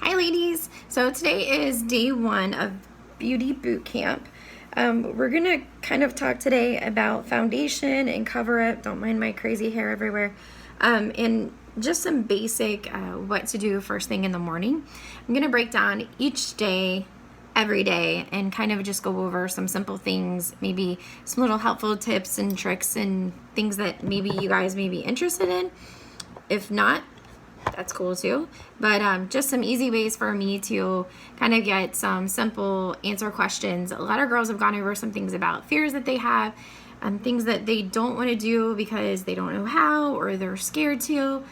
Hi ladies! So today is day 1 of Beauty Boot Camp. We're gonna kind of talk today about foundation and cover up, don't mind my crazy hair everywhere, and just some basic what to do first thing in the morning. I'm gonna break down each day, every day, and kind of just go over some simple things, maybe some little helpful tips and tricks and things that maybe you guys may be interested in. If not, that's cool too. But just some easy ways for me to kind of get some simple answer questions. A lot of girls have gone over some things about fears that they have, things that they don't want to do because they don't know how or they're scared to.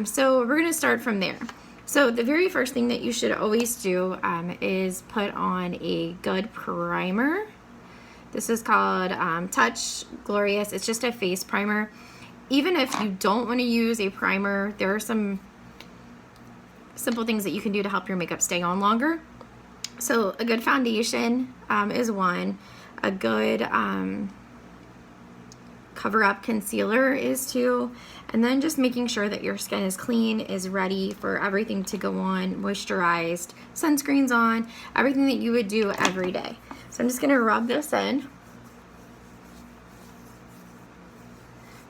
So we're going to start from there. So the very first thing that you should always do is put on a good primer. This is called Touch Glorious. It's just a face primer. Even if you don't want to use a primer, there are some simple things that you can do to help your makeup stay on longer. So a good foundation is one. A good cover up concealer is two. And then just making sure that your skin is clean, is ready for everything to go on, moisturized, sunscreen's on, everything that you would do every day. So I'm just gonna rub this in.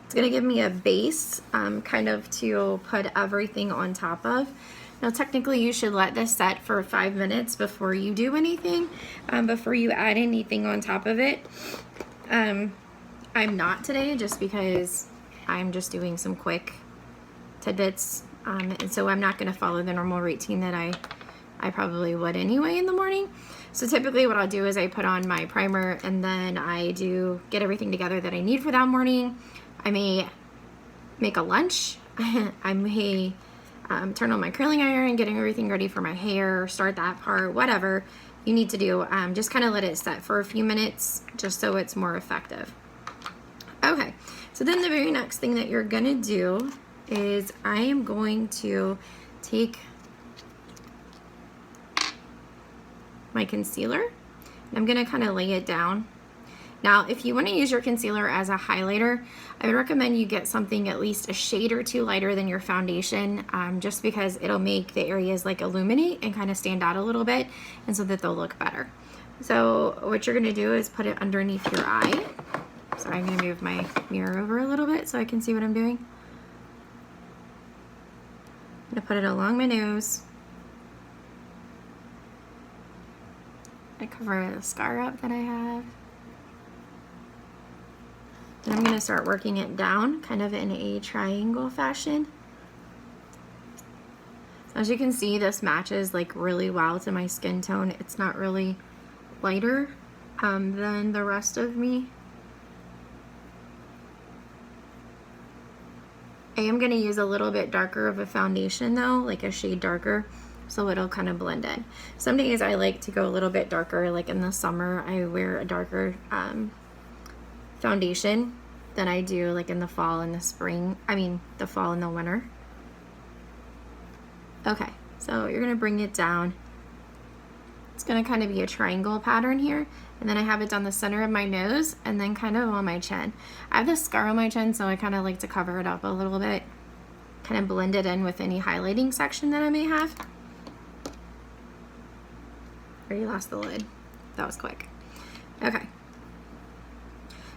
It's gonna give me a base kind of to put everything on top of. Now technically you should let this set for 5 minutes before you do anything, before you add anything on top of it. I'm not today just because I'm just doing some quick tidbits, and so I'm not gonna follow the normal routine that I probably would anyway in the morning. So typically what I'll do is I put on my primer and then I do get everything together that I need for that morning. I may make a lunch. I may turn on my curling iron, getting everything ready for my hair, start that part, whatever you need to do. Just kind of let it set for a few minutes just so it's more effective. Okay, so then the very next thing that you're gonna do is I am going to take my concealer and I'm gonna kind of lay it down. Now, if you want to use your concealer as a highlighter, I would recommend you get something at least a shade or two lighter than your foundation, just because it'll make the areas like illuminate and kind of stand out a little bit, and so that they'll look better. So what you're going to do is put it underneath your eye. So I'm going to move my mirror over a little bit so I can see what I'm doing. I'm going to put it along my nose. I cover the scar up that I have. And I'm going to start working it down kind of in a triangle fashion. So as you can see, this matches like really well to my skin tone. It's not really lighter than the rest of me. I am going to use a little bit darker of a foundation though, like a shade darker, so it'll kind of blend in. Some days I like to go a little bit darker, like in the summer I wear a darker foundation than I do like in the fall and the spring, the fall and the winter. Okay, so you're gonna bring it down. It's gonna kind of be a triangle pattern here, and then I have it down the center of my nose and then kind of on my chin. I have this scar on my chin, so I kind of like to cover it up a little bit, kind of blend it in with any highlighting section that I may have. Already lost the lid. That was quick. Okay.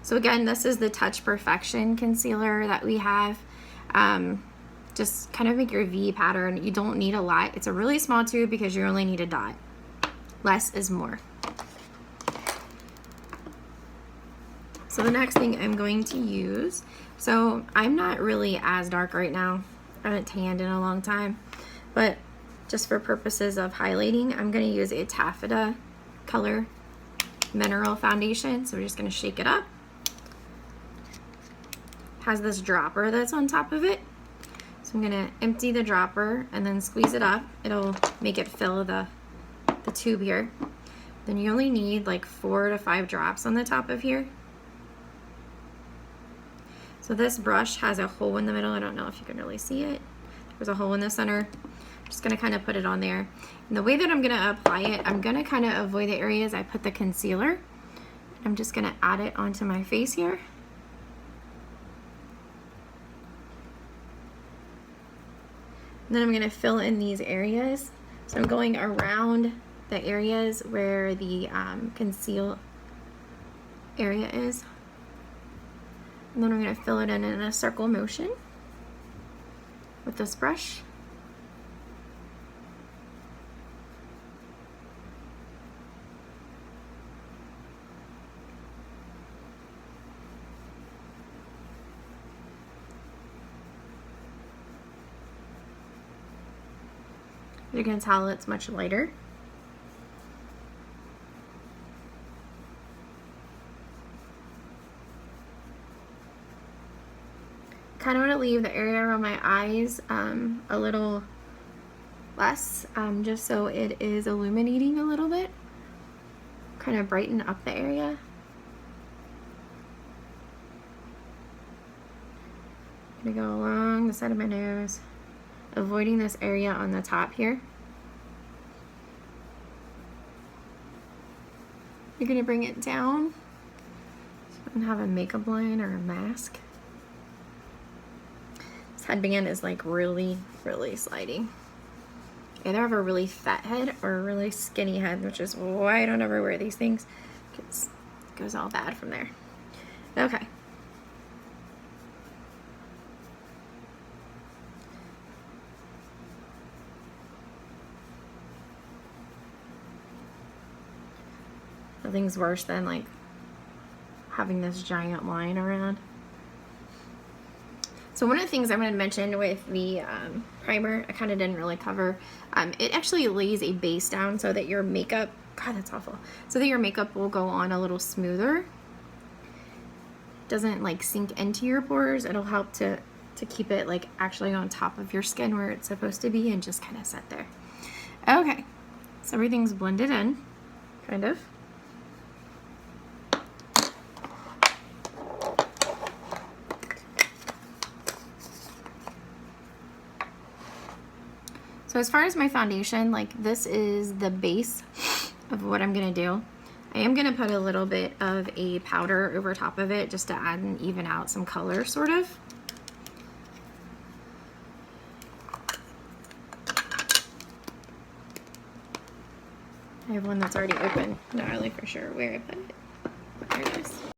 So again, this is the Touch Perfection concealer that we have. Just kind of make your V pattern. You don't need a lot. It's a really small tube because you only need a dot. Less is more. So the next thing I'm going to use, so I'm not really as dark right now. I haven't tanned in a long time, but just for purposes of highlighting, I'm going to use a Taffeta color mineral foundation. So we're just going to shake it up. Has this dropper that's on top of it. So I'm gonna empty the dropper and then squeeze it up. It'll make it fill the tube here. Then you only need like 4 to 5 drops on the top of here. So this brush has a hole in the middle. I don't know if you can really see it. There's a hole in the center. I'm just gonna kind of put it on there. And the way that I'm gonna apply it, I'm gonna kind of avoid the areas I put the concealer. I'm just gonna add it onto my face here. And then I'm going to fill in these areas So I'm going around the areas where the conceal area is. And then I'm going to fill it in a circle motion with this brush. You can tell it's much lighter. Kind of want to leave the area around my eyes a little less, just so it is illuminating a little bit. Kind of brighten up the area. I'm gonna go along the side of my nose, avoiding this area on the top here. You're gonna bring it down so you don't have a makeup line or a mask. This headband is like really, really sliding. Either have a really fat head or a really skinny head, which is why I don't ever wear these things, because it goes all bad from there. Okay. Nothing's worse than like having this giant line around. So one of the things I'm going to mention with the primer, I kind of didn't really cover, it actually lays a base down so that your makeup, God that's awful, so that your makeup will go on a little smoother. Doesn't like sink into your pores. It'll help to keep it like actually on top of your skin where it's supposed to be and just kind of set there. Okay, so everything's blended in, kind of. So as far as my foundation, like this is the base of what I'm gonna do. I am gonna put a little bit of a powder over top of it just to add and even out some color, sort of. I have one that's already open, not really for sure where I put it.